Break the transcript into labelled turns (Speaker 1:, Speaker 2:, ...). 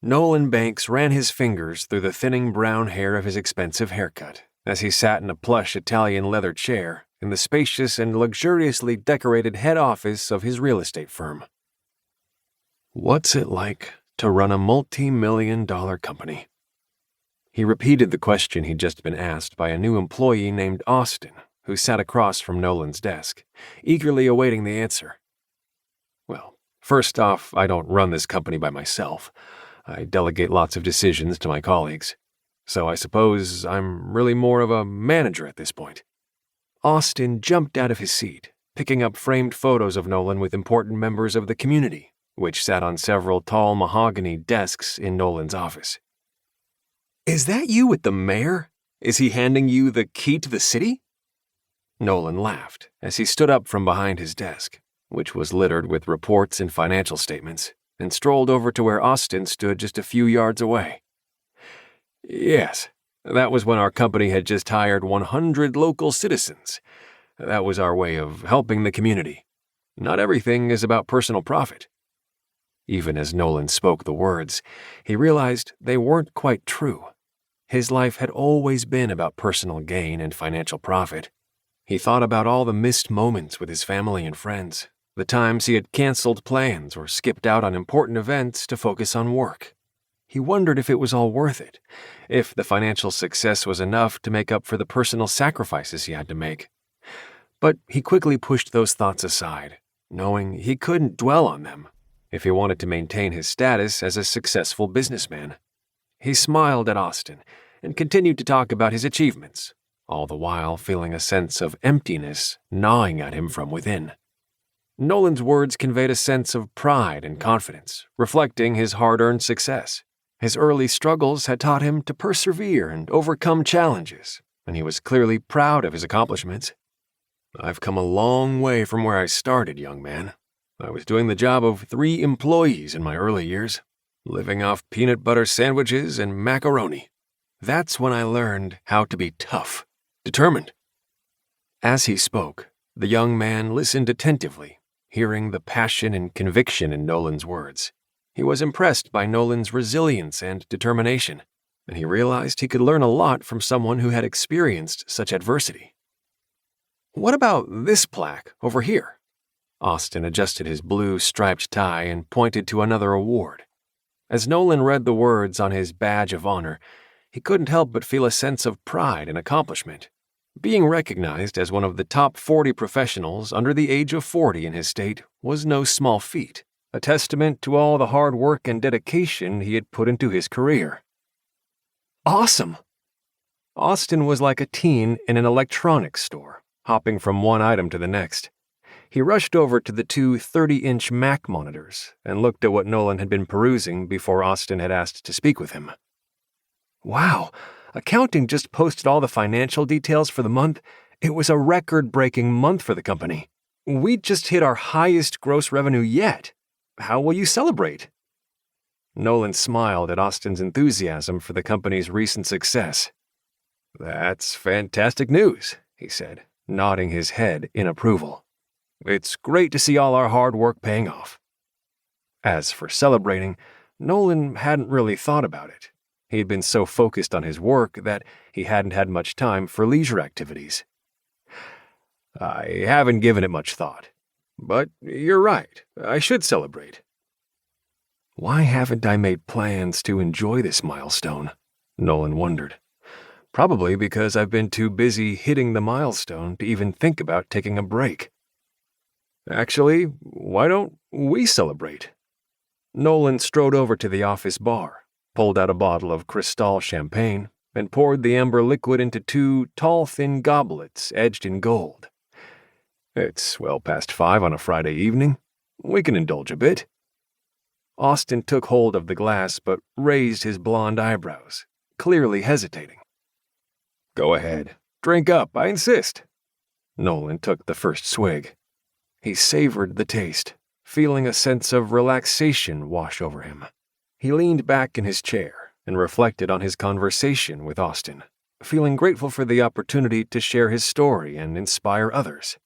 Speaker 1: Nolan Banks ran his fingers through the thinning brown hair of his expensive haircut as he sat in a plush Italian leather chair in the spacious and luxuriously decorated head office of his real estate firm. What's it like to run a multi-million-dollar company? He repeated the question he'd just been asked by a new employee named Austin, who sat across from Nolan's desk, eagerly awaiting the answer. Well, first off, I don't run this company by myself. I delegate lots of decisions to my colleagues. So I suppose I'm really more of a manager at this point. Austin jumped out of his seat, picking up framed photos of Nolan with important members of the community, which sat on several tall mahogany desks in Nolan's office. Is that you with the mayor? Is he handing you the key to the city? Nolan laughed as he stood up from behind his desk, which was littered with reports and financial statements, and strolled over to where Austin stood just a few yards away. Yes, that was when our company had just hired 100 local citizens. That was our way of helping the community. Not everything is about personal profit. Even as Nolan spoke the words, he realized they weren't quite true. His life had always been about personal gain and financial profit. He thought about all the missed moments with his family and friends, the times he had canceled plans or skipped out on important events to focus on work. He wondered if it was all worth it, if the financial success was enough to make up for the personal sacrifices he had to make. But he quickly pushed those thoughts aside, knowing he couldn't dwell on them if he wanted to maintain his status as a successful businessman. He smiled at Austin and continued to talk about his achievements, all the while feeling a sense of emptiness gnawing at him from within. Nolan's words conveyed a sense of pride and confidence, reflecting his hard-earned success. His early struggles had taught him to persevere and overcome challenges, and he was clearly proud of his accomplishments. I've come a long way from where I started, young man. I was doing the job of 3 employees in my early years, living off peanut butter sandwiches and macaroni. That's when I learned how to be tough, determined. As he spoke, the young man listened attentively, hearing the passion and conviction in Nolan's words. He was impressed by Nolan's resilience and determination, and he realized he could learn a lot from someone who had experienced such adversity. What about this plaque over here? Austin adjusted his blue striped tie and pointed to another award. As Nolan read the words on his badge of honor, he couldn't help but feel a sense of pride and accomplishment. Being recognized as one of the top 40 professionals under the age of 40 in his state was no small feat, a testament to all the hard work and dedication he had put into his career. Awesome! Austin was like a teen in an electronics store, hopping from one item to the next. He rushed over to the 2 30-inch Mac monitors and looked at what Nolan had been perusing before Austin had asked to speak with him. Wow! Accounting just posted all the financial details for the month. It was a record-breaking month for the company. We just hit our highest gross revenue yet. How will you celebrate? Nolan smiled at Austin's enthusiasm for the company's recent success. That's fantastic news, he said, nodding his head in approval. It's great to see all our hard work paying off. As for celebrating, Nolan hadn't really thought about it. He had been so focused on his work that he hadn't had much time for leisure activities. I haven't given it much thought. But you're right, I should celebrate. Why haven't I made plans to enjoy this milestone? Nolan wondered. Probably because I've been too busy hitting the milestone to even think about taking a break. Actually, why don't we celebrate? Nolan strode over to the office bar, pulled out a bottle of Cristal champagne, and poured the amber liquid into 2 tall, thin goblets edged in gold. It's well past 5 on a Friday evening. We can indulge a bit. Austin took hold of the glass but raised his blonde eyebrows, clearly hesitating. Go ahead. Drink up, I insist. Nolan took the first swig. He savored the taste, feeling a sense of relaxation wash over him. He leaned back in his chair and reflected on his conversation with Austin, feeling grateful for the opportunity to share his story and inspire others.